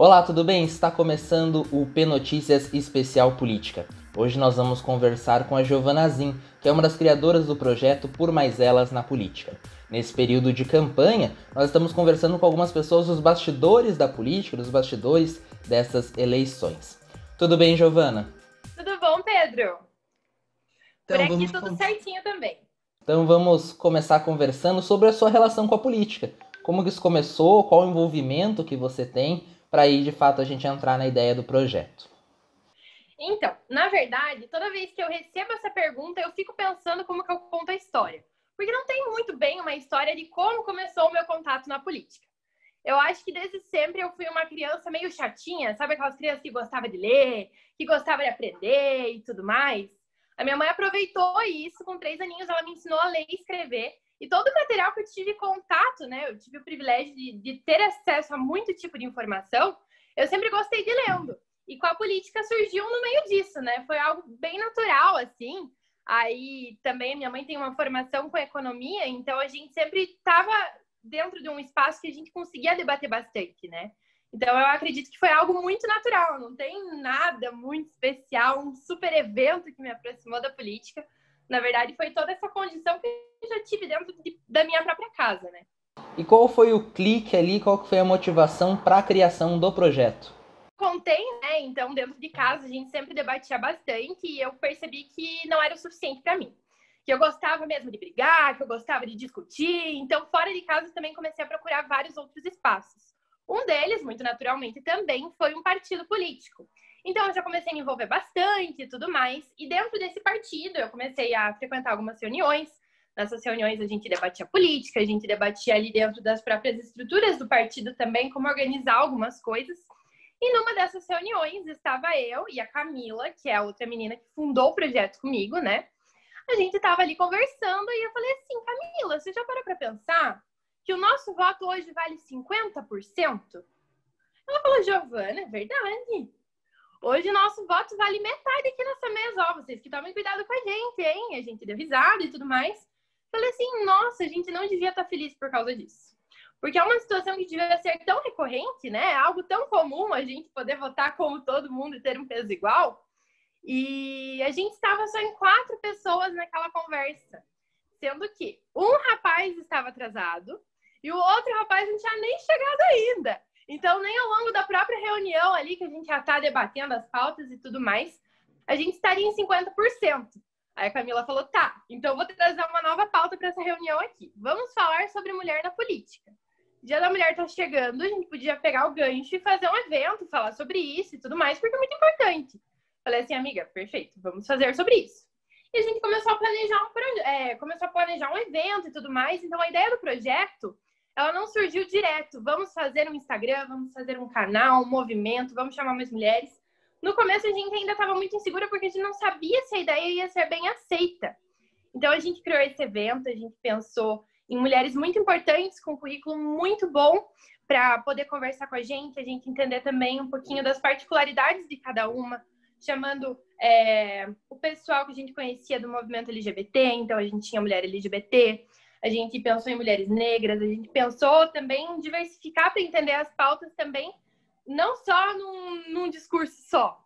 Olá, tudo bem? Está começando o P Notícias Especial Política. Hoje nós vamos conversar com a Giovana Zin, que é uma das criadoras do projeto Por Mais Elas na Política. Nesse período de campanha, nós estamos conversando com algumas pessoas dos bastidores da política, dos bastidores dessas eleições. Tudo bem, Giovana? Tudo bom, Pedro? Por Então aqui vamos tudo certinho também. Então vamos começar conversando sobre a sua relação com a política. Como que isso começou, qual o envolvimento que você tem para aí, de fato, a gente entrar na ideia do projeto. Então, na verdade, toda vez que eu recebo essa pergunta, eu fico pensando como que eu conto a história. Porque não tem muito bem uma história de como começou o meu contato na política. Eu acho que desde sempre eu fui uma criança meio chatinha, sabe aquelas crianças que gostava de ler, que gostava de aprender e tudo mais? A minha mãe aproveitou isso, com 3 aninhos ela me ensinou a ler e escrever. E todo o material que eu tive contato, né? Eu tive o privilégio de ter acesso a muito tipo de informação, eu sempre gostei de lendo. E com a política surgiu no meio disso, né? Foi algo bem natural, assim. Aí também minha mãe tem uma formação com economia, então a gente sempre estava dentro de um espaço que a gente conseguia debater bastante, né? Então eu acredito que foi algo muito natural, não tem nada muito especial, um super evento que me aproximou da política. Na verdade, foi toda essa condição que eu já tive dentro da minha própria casa, né? E qual foi o clique ali, qual foi a motivação para a criação do projeto? Contei, né? Então, dentro de casa, a gente sempre debatia bastante e eu percebi que não era o suficiente para mim. Que eu gostava mesmo de brigar, que eu gostava de discutir. Então, fora de casa, também comecei a procurar vários outros espaços. Um deles, muito naturalmente, também foi um partido político. Então, eu já comecei a me envolver bastante e tudo mais. E dentro desse partido, eu comecei a frequentar algumas reuniões. Nessas reuniões, a gente debatia política, a gente debatia ali dentro das próprias estruturas do partido também, como organizar algumas coisas. E numa dessas reuniões estava eu e a Camila, que é a outra menina que fundou o projeto comigo, né? A gente estava ali conversando e eu falei assim, Camila, você já parou para pensar que o nosso voto hoje vale 50%? Ela falou, Giovana, é verdade. Hoje o nosso voto vale metade aqui nessa mesa. Ó, vocês que tomem cuidado com a gente, hein? A gente deu risada e tudo mais. Falei assim, nossa, a gente não devia estar feliz por causa disso. Porque é uma situação que devia ser tão recorrente, né? Algo tão comum a gente poder votar como todo mundo e ter um peso igual. E a gente estava só em 4 pessoas naquela conversa. Sendo que um rapaz estava atrasado e o outro rapaz não tinha nem chegado ainda. Então, nem ao longo da própria reunião ali, que a gente já está debatendo as pautas e tudo mais, a gente estaria em 50%. Aí a Camila falou, tá, então eu vou trazer uma nova pauta para essa reunião aqui. Vamos falar sobre mulher na política. Dia da Mulher tá chegando, a gente podia pegar o gancho e fazer um evento, falar sobre isso e tudo mais, porque é muito importante. Falei assim, amiga, perfeito, vamos fazer sobre isso. E a gente começou a planejar um evento e tudo mais. Então, a ideia do projeto, ela não surgiu direto. Vamos fazer um Instagram, vamos fazer um canal, um movimento, vamos chamar mais mulheres. No começo, a gente ainda estava muito insegura porque a gente não sabia se a ideia ia ser bem aceita. Então, a gente criou esse evento, a gente pensou em mulheres muito importantes, com um currículo muito bom, para poder conversar com a gente entender também um pouquinho das particularidades de cada uma, chamando o pessoal que a gente conhecia do movimento LGBT, então a gente tinha mulher LGBT, a gente pensou em mulheres negras, a gente pensou também em diversificar para entender as pautas também, não só num discurso só.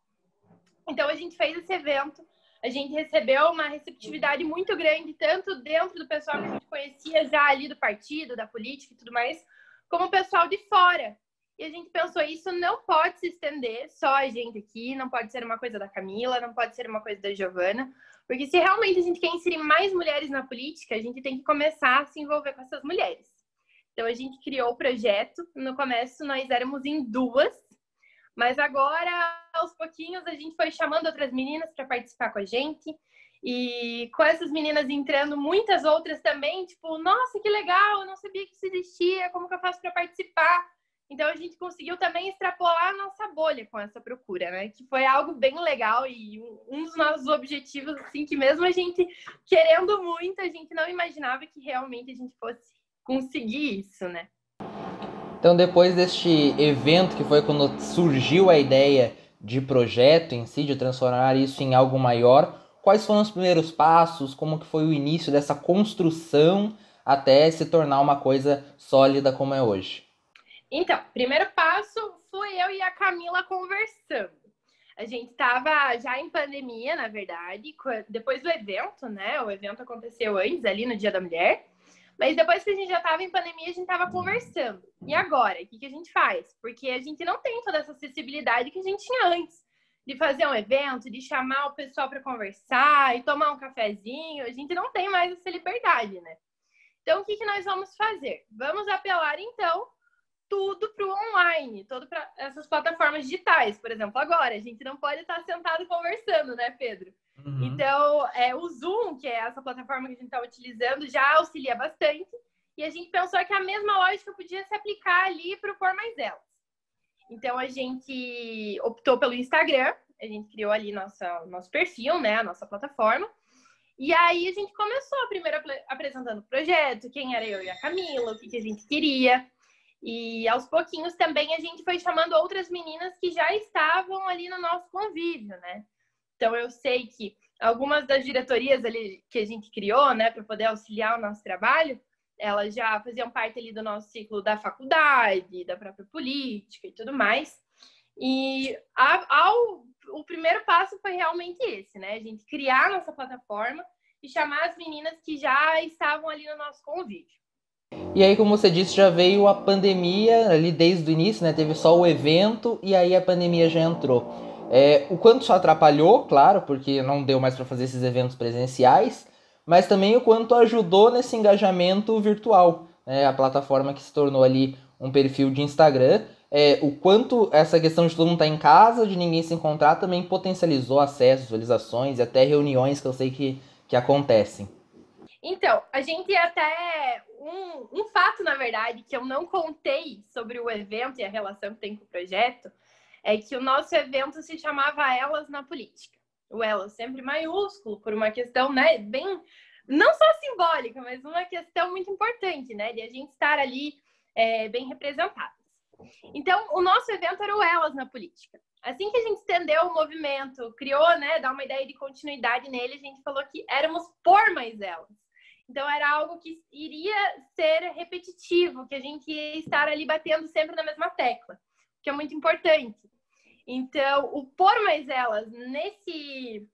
Então a gente fez esse evento, a gente recebeu uma receptividade muito grande, tanto dentro do pessoal que a gente conhecia já ali do partido, da política e tudo mais, como o pessoal de fora. E a gente pensou, isso não pode se estender só a gente aqui, não pode ser uma coisa da Camila, não pode ser uma coisa da Giovana, porque se realmente a gente quer inserir mais mulheres na política, a gente tem que começar a se envolver com essas mulheres. Então a gente criou o projeto, no começo nós éramos em 2, mas agora, aos pouquinhos, a gente foi chamando outras meninas para participar com a gente. E com essas meninas entrando, muitas outras também, tipo, nossa, que legal, eu não sabia que isso existia, como que eu faço para participar? Então, a gente conseguiu também extrapolar a nossa bolha com essa procura, né? Que foi algo bem legal e um dos nossos objetivos, assim, que mesmo a gente querendo muito, a gente não imaginava que realmente a gente fosse conseguir isso, né? Então, depois deste evento, que foi quando surgiu a ideia de projeto em si, de transformar isso em algo maior, quais foram os primeiros passos, como que foi o início dessa construção até se tornar uma coisa sólida como é hoje? Então, primeiro passo fui eu e a Camila conversando. A gente estava já em pandemia, na verdade, depois do evento, né? O evento aconteceu antes, ali no Dia da Mulher. Mas depois que a gente já estava em pandemia, a gente estava conversando. E agora? O que a gente faz? Porque a gente não tem toda essa acessibilidade que a gente tinha antes. De fazer um evento, de chamar o pessoal para conversar e tomar um cafezinho. A gente não tem mais essa liberdade, né? Então, o que nós vamos fazer? Vamos apelar, então, tudo para o online, tudo para essas plataformas digitais. Por exemplo, agora, a gente não pode estar sentado conversando, né, Pedro? Uhum. Então, o Zoom, que é essa plataforma que a gente está utilizando, já auxilia bastante. E a gente pensou que a mesma lógica podia se aplicar ali para o Por Mais Elas. Então, a gente optou pelo Instagram, a gente criou ali nosso perfil, né, a nossa plataforma. E aí, a gente começou primeiro apresentando o projeto, quem era eu e a Camila, o que a gente queria. E, aos pouquinhos, também a gente foi chamando outras meninas que já estavam ali no nosso convívio, né? Então, eu sei que algumas das diretorias ali que a gente criou, né, para poder auxiliar o nosso trabalho, elas já faziam parte ali do nosso ciclo da faculdade, da própria política e tudo mais. E o primeiro passo foi realmente esse, né? A gente criar nossa plataforma e chamar as meninas que já estavam ali no nosso convívio. E aí, como você disse, já veio a pandemia ali desde o início, né? Teve só o evento e aí a pandemia já entrou. O quanto isso atrapalhou, claro, porque não deu mais para fazer esses eventos presenciais, mas também o quanto ajudou nesse engajamento virtual, né? A plataforma que se tornou ali um perfil de Instagram, o quanto essa questão de todo mundo estar em casa, de ninguém se encontrar, também potencializou acesso, visualizações e até reuniões que eu sei que acontecem. Então, a gente até... Um fato, na verdade, que eu não contei sobre o evento e a relação que tem com o projeto, é que o nosso evento se chamava Elas na Política. O Elas sempre maiúsculo, por uma questão, né, bem... Não só simbólica, mas uma questão muito importante, né, de a gente estar ali bem representadas. Então, o nosso evento era o Elas na Política. Assim que a gente estendeu o movimento, criou, né, dar uma ideia de continuidade nele, a gente falou que éramos Por Mais Elas. Então, era algo que iria ser repetitivo, que a gente ia estar ali batendo sempre na mesma tecla, que é muito importante. Então, o Por Mais Elas, nesse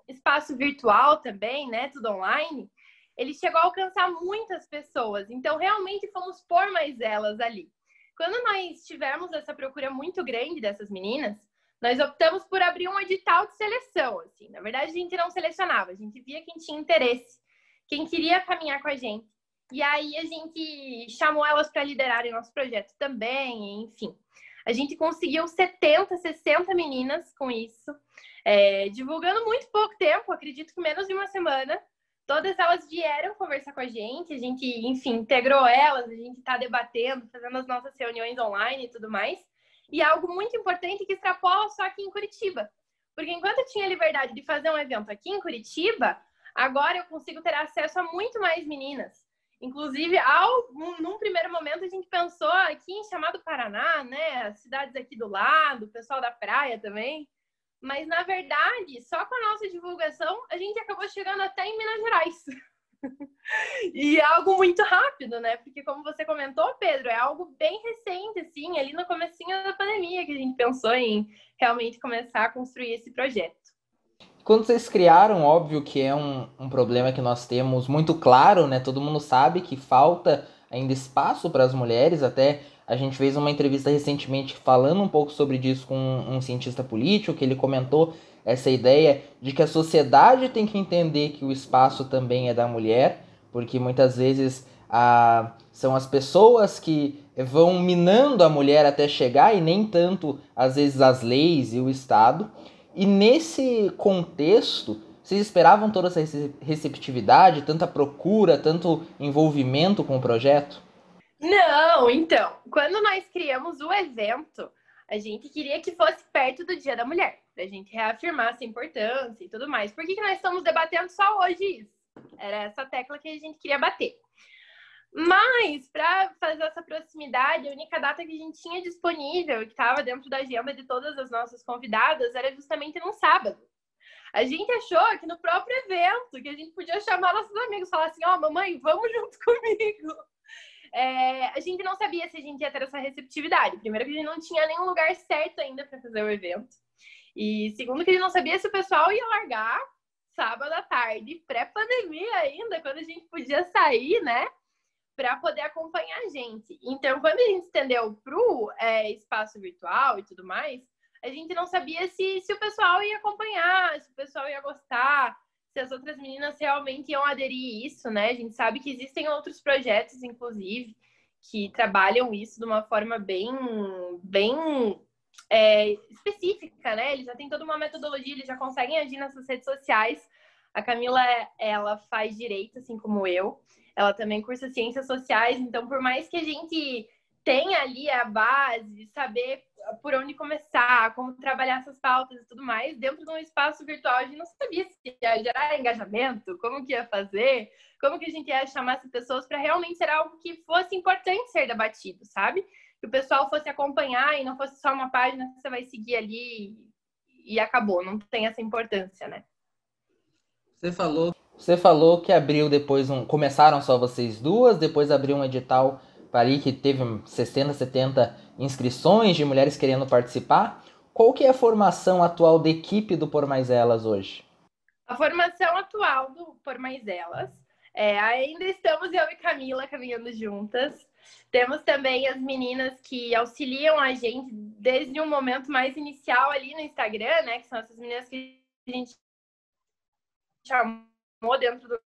espaço virtual também, né, tudo online, ele chegou a alcançar muitas pessoas. Então, realmente fomos Por Mais Elas ali. Quando nós tivemos essa procura muito grande dessas meninas, nós optamos por abrir um edital de seleção. Assim. Na verdade, a gente não selecionava, a gente via quem tinha interesse, quem queria caminhar com a gente. E aí, a gente chamou elas para liderarem nosso projeto também, enfim. A gente conseguiu 70, 60 meninas com isso, divulgando muito pouco tempo, acredito que menos de uma semana. Todas elas vieram conversar com a gente, enfim, integrou elas, a gente está debatendo, fazendo as nossas reuniões online e tudo mais. E algo muito importante que extrapola só aqui em Curitiba. Porque enquanto eu tinha liberdade de fazer um evento aqui em Curitiba, agora eu consigo ter acesso a muito mais meninas. Inclusive, num primeiro momento, a gente pensou aqui em Chamado Paraná, né? As cidades aqui do lado, o pessoal da praia também. Mas, na verdade, só com a nossa divulgação, a gente acabou chegando até em Minas Gerais. E é algo muito rápido, né? Porque, como você comentou, Pedro, é algo bem recente, assim, ali no comecinho da pandemia que a gente pensou em realmente começar a construir esse projeto. Quando vocês criaram, óbvio que é um problema que nós temos muito claro, né? Todo mundo sabe que falta ainda espaço para as mulheres. Até a gente fez uma entrevista recentemente falando um pouco sobre isso com um cientista político, que ele comentou essa ideia de que a sociedade tem que entender que o espaço também é da mulher, porque muitas vezes são as pessoas que vão minando a mulher até chegar e nem tanto, às vezes, as leis e o Estado. E nesse contexto, vocês esperavam toda essa receptividade, tanta procura, tanto envolvimento com o projeto? Não, então, quando nós criamos o evento, a gente queria que fosse perto do Dia da Mulher, pra gente reafirmar essa importância e tudo mais. Por que nós estamos debatendo só hoje isso? Era essa tecla que a gente queria bater. Mas, para fazer essa proximidade, a única data que a gente tinha disponível, que estava dentro da agenda de todas as nossas convidadas, era justamente num sábado. A gente achou que no próprio evento, que a gente podia chamar nossos amigos, falar assim, mamãe, vamos junto comigo. a gente não sabia se a gente ia ter essa receptividade. Primeiro que a gente não tinha nenhum lugar certo ainda para fazer o evento. E segundo que a gente não sabia se o pessoal ia largar sábado à tarde, pré-pandemia ainda, quando a gente podia sair, né? Para poder acompanhar a gente. Então, quando a gente estendeu para o espaço virtual e tudo mais, a gente não sabia se o pessoal ia acompanhar, se o pessoal ia gostar, se as outras meninas realmente iam aderir a isso, né? A gente sabe que existem outros projetos, inclusive, que trabalham isso de uma forma bem específica, né? Eles já têm toda uma metodologia, eles já conseguem agir nessas redes sociais. A Camila, ela faz direito, assim como eu. Ela também cursa ciências sociais, então por mais que a gente tenha ali a base, saber por onde começar, como trabalhar essas pautas e tudo mais, dentro de um espaço virtual a gente não sabia se ia gerar engajamento, como que ia fazer, como que a gente ia chamar essas pessoas para realmente ser algo que fosse importante ser debatido, sabe? Que o pessoal fosse acompanhar e não fosse só uma página que você vai seguir ali e acabou, não tem essa importância, né? Você falou que abriu depois começaram só vocês duas, depois abriu um edital para aí que teve 60, 70 inscrições de mulheres querendo participar. Qual que é a formação atual da equipe do Por Mais Elas hoje? A formação atual do Por Mais Elas, ainda estamos eu e Camila caminhando juntas. Temos também as meninas que auxiliam a gente desde um momento mais inicial ali no Instagram, né? Que são essas meninas que a gente chamou dentro do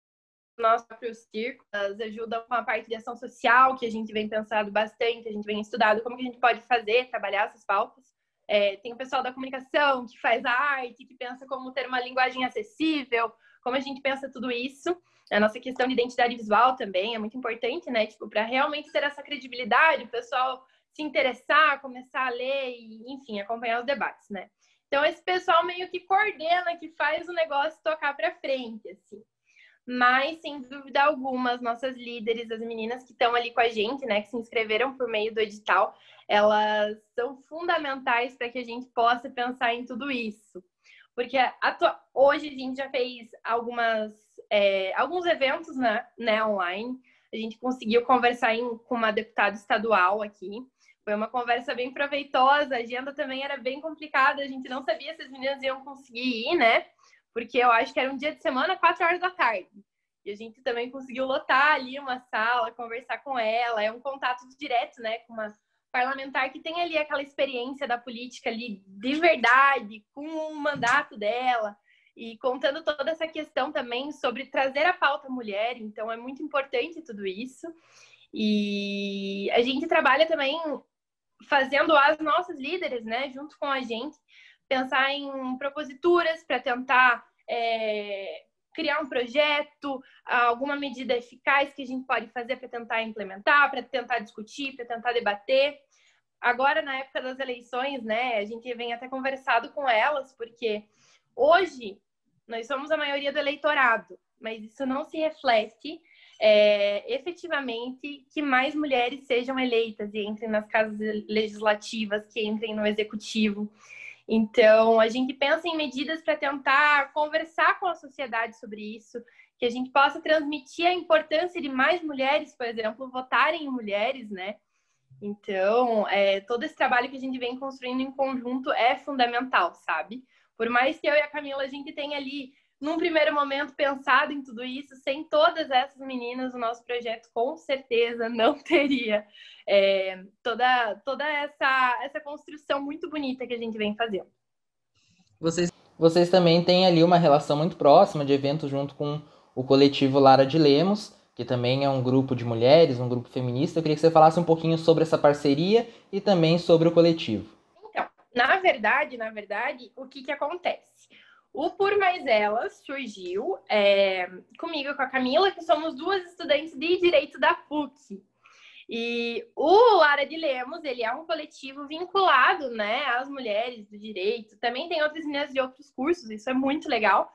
nosso próprio círculo. Elas ajudam com a parte de ação social, que a gente vem pensando bastante, a gente vem estudando como que a gente pode fazer, trabalhar essas pautas. Tem o pessoal da comunicação, que faz a arte, que pensa como ter uma linguagem acessível, como a gente pensa tudo isso. A nossa questão de identidade visual também é muito importante, né? Tipo, para realmente ter essa credibilidade, o pessoal se interessar, começar a ler e, enfim, acompanhar os debates, né? Então, esse pessoal meio que coordena, que faz o negócio tocar para frente, assim. Mas, sem dúvida alguma, as nossas líderes, as meninas que estão ali com a gente, né, que se inscreveram por meio do edital, elas são fundamentais para que a gente possa pensar em tudo isso. Porque hoje a gente já fez alguns eventos, né, online. A gente conseguiu conversar com uma deputada estadual aqui. Foi uma conversa bem proveitosa. A agenda também era bem complicada. A gente não sabia se as meninas iam conseguir ir, né? Porque eu acho que era um dia de semana, 4 horas da tarde. E a gente também conseguiu lotar ali uma sala, conversar com ela. É um contato direto, né, com uma parlamentar que tem ali aquela experiência da política ali de verdade, com o mandato dela, e contando toda essa questão também sobre trazer a pauta mulher. Então, é muito importante tudo isso. E a gente trabalha também fazendo as nossas líderes, né, junto com a gente, pensar em proposituras para tentar criar um projeto, alguma medida eficaz que a gente pode fazer para tentar implementar, para tentar discutir, para tentar debater. Agora, na época das eleições, né, a gente vem até conversado com elas, porque hoje nós somos a maioria do eleitorado, mas isso não se reflete efetivamente que mais mulheres sejam eleitas e entrem nas casas legislativas, que entrem no executivo. Então, a gente pensa em medidas para tentar conversar com a sociedade sobre isso, que a gente possa transmitir a importância de mais mulheres, por exemplo, votarem em mulheres, né? Então, todo esse trabalho que a gente vem construindo em conjunto é fundamental, sabe? Por mais que eu e a Camila, a gente tenha ali, num primeiro momento, pensado em tudo isso, sem todas essas meninas, o nosso projeto com certeza não teria toda essa construção muito bonita que a gente vem fazendo. Vocês também têm ali uma relação muito próxima de eventos junto com o coletivo Lara de Lemos, que também é um grupo de mulheres, um grupo feminista. Eu queria que você falasse um pouquinho sobre essa parceria e também sobre o coletivo. Então, na verdade, o que acontece? O Por Mais Elas surgiu comigo e com a Camila, que somos duas estudantes de Direito da PUC. E o Lara de Lemos, ele é um coletivo vinculado, né, às mulheres do direito. Também tem outras meninas de outros cursos, isso é muito legal,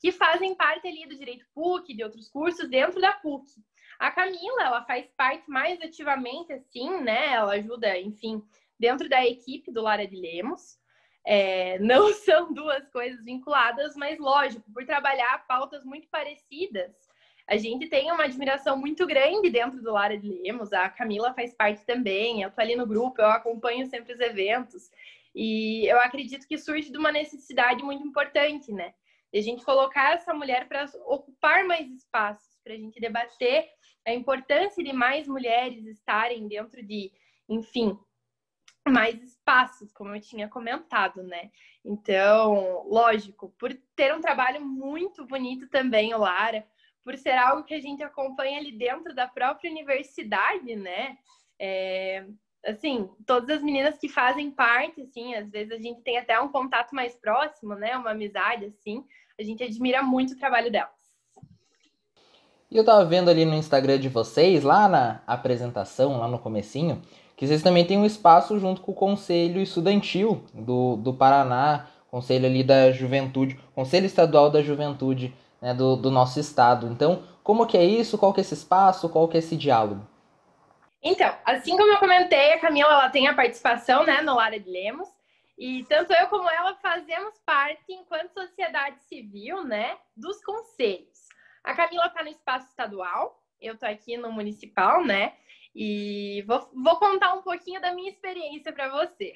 que fazem parte ali do Direito PUC, de outros cursos dentro da PUC. A Camila, ela faz parte mais ativamente, assim, né, ela ajuda, enfim, dentro da equipe do Lara de Lemos. Não são duas coisas vinculadas, mas lógico, por trabalhar pautas muito parecidas, A gente tem uma admiração muito grande dentro do Lara de Lemos, a Camila faz parte também, eu tô ali no grupo, eu acompanho sempre os eventos, e eu acredito que surge de uma necessidade muito importante, né? De a gente colocar essa mulher para ocupar mais espaços, para a gente debater a importância de mais mulheres estarem dentro de, enfim, mais espaços, como eu tinha comentado, né? Então, lógico, por ter um trabalho muito bonito também, o Lara, por ser algo que a gente acompanha ali dentro da própria universidade, né? Assim, todas as meninas que fazem parte, assim, às vezes a gente tem até um contato mais próximo, né? Uma amizade, assim, a gente admira muito o trabalho delas. E eu tava vendo ali no Instagram de vocês, lá na apresentação, lá no comecinho, que vocês também têm um espaço junto com o Conselho Estudantil do Paraná, Conselho ali da Juventude, Conselho Estadual da Juventude, né, do nosso estado. Então, como que é isso? Qual que é esse espaço? Qual que é esse diálogo? Então, assim como eu comentei, a Camila ela tem a participação, né, no Lara de Lemos, e tanto eu como ela fazemos parte, enquanto sociedade civil, né, dos conselhos. A Camila está no espaço estadual, eu estou aqui no municipal, né, e vou contar um pouquinho da minha experiência para você.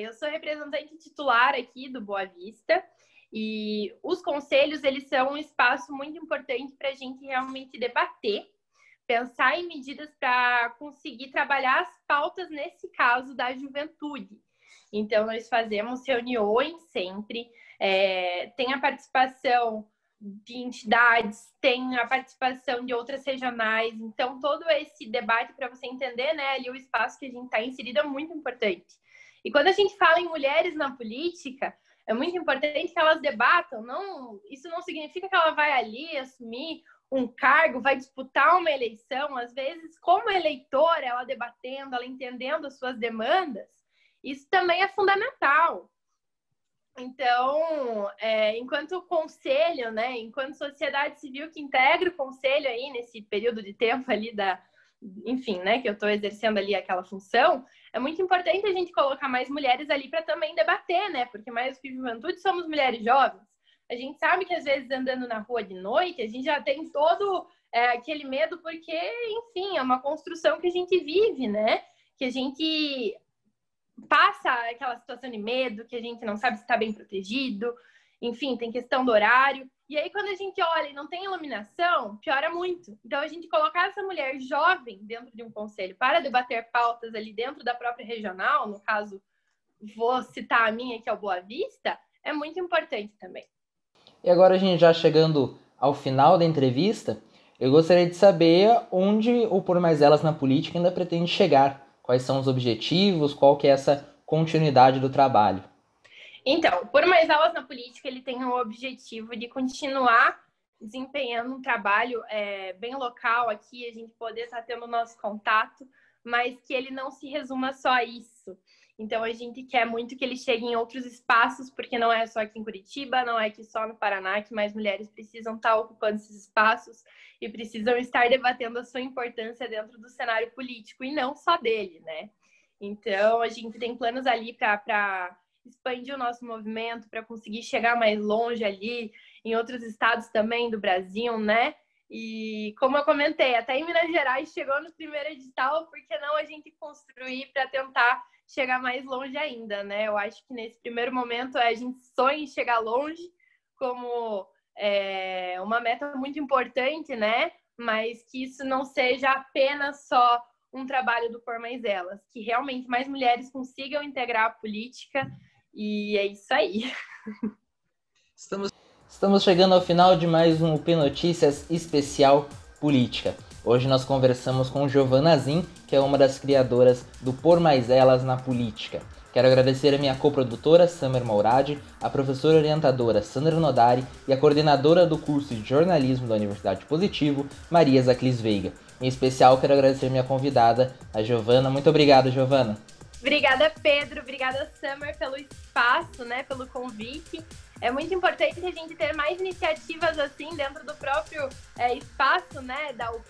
Eu sou representante titular aqui do Boa Vista, e os conselhos, eles são um espaço muito importante para a gente realmente debater, pensar em medidas para conseguir trabalhar as pautas, nesse caso, da juventude. Então, nós fazemos reuniões sempre, tem a participação de entidades, tem a participação de outras regionais. Então, todo esse debate, para você entender, né, ali o espaço que a gente está inserido é muito importante. E quando a gente fala em mulheres na política, é muito importante que elas debatam. Isso não significa que ela vai ali assumir um cargo, vai disputar uma eleição. Às vezes, como eleitora, ela debatendo, ela entendendo as suas demandas, isso também é fundamental. Então, enquanto conselho, né, enquanto sociedade civil que integra o conselho aí nesse período de tempo ali enfim, né, que eu estou exercendo ali aquela função, é muito importante a gente colocar mais mulheres ali para também debater, né, porque mais do que juventude somos mulheres jovens. A gente sabe que às vezes andando na rua de noite, a gente já tem todo aquele medo porque, enfim, é uma construção que a gente vive, né, que a gente passa aquela situação de medo, que a gente não sabe se está bem protegido, enfim, tem questão do horário. E aí, quando a gente olha e não tem iluminação, piora muito. Então, a gente colocar essa mulher jovem dentro de um conselho para debater pautas ali dentro da própria regional, no caso, vou citar a minha, que é o Boa Vista, é muito importante também. E agora, a gente já chegando ao final da entrevista, eu gostaria de saber onde o Por Mais Elas na Política ainda pretende chegar. Quais são os objetivos, qual que é essa continuidade do trabalho? Então, Por Mais Elas na Política, ele tem o objetivo de continuar desempenhando um trabalho bem local aqui, a gente poder estar tendo o nosso contato, mas que ele não se resuma só a isso. Então, a gente quer muito que ele chegue em outros espaços, porque não é só aqui em Curitiba, não é aqui só no Paraná que mais mulheres precisam estar ocupando esses espaços e precisam estar debatendo a sua importância dentro do cenário político, e não só dele, né? Então, a gente tem planos ali para expandir o nosso movimento, para conseguir chegar mais longe ali, em outros estados também do Brasil, né? E como eu comentei, até em Minas Gerais chegou no primeiro edital, por que não a gente construir para tentar chegar mais longe ainda, né? Eu acho que nesse primeiro momento a gente sonha em chegar longe como uma meta muito importante, né? Mas que isso não seja apenas só um trabalho do Por Mais Elas, que realmente mais mulheres consigam integrar a política, e é isso aí. Estamos chegando ao final de mais um UP Notícias Especial Política. Hoje nós conversamos com Giovana Zin, que é uma das criadoras do Por Mais Elas na Política. Quero agradecer a minha coprodutora, Samer Mourad, a professora orientadora Sandra Nodari e a coordenadora do curso de jornalismo da Universidade Positivo, Maria Zaclis Veiga. Em especial, quero agradecer a minha convidada, a Giovana. Muito obrigado, Giovana. Obrigada, Pedro. Obrigada, Samer, pelo espaço, né, pelo convite. É muito importante a gente ter mais iniciativas assim dentro do próprio espaço, né, da UP,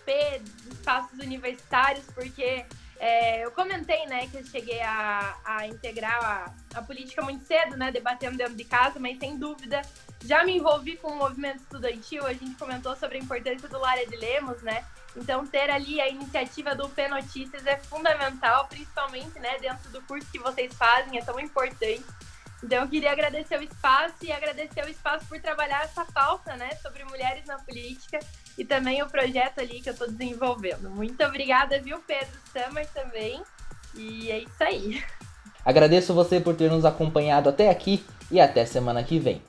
espaços universitários, porque Eu comentei, né, que eu cheguei a integrar a política muito cedo, né, debatendo dentro de casa, mas sem dúvida já me envolvi com o movimento estudantil. A gente comentou sobre a importância do Lara de Lemos, né? Então, ter ali a iniciativa do P Notícias é fundamental, principalmente, né, dentro do curso que vocês fazem, é tão importante. Então, eu queria agradecer o espaço e agradecer o espaço por trabalhar essa pauta, né, sobre mulheres na política e também o projeto ali que eu estou desenvolvendo. Muito obrigada, viu, Pedro Summer também. E é isso aí. Agradeço você por ter nos acompanhado até aqui e até semana que vem.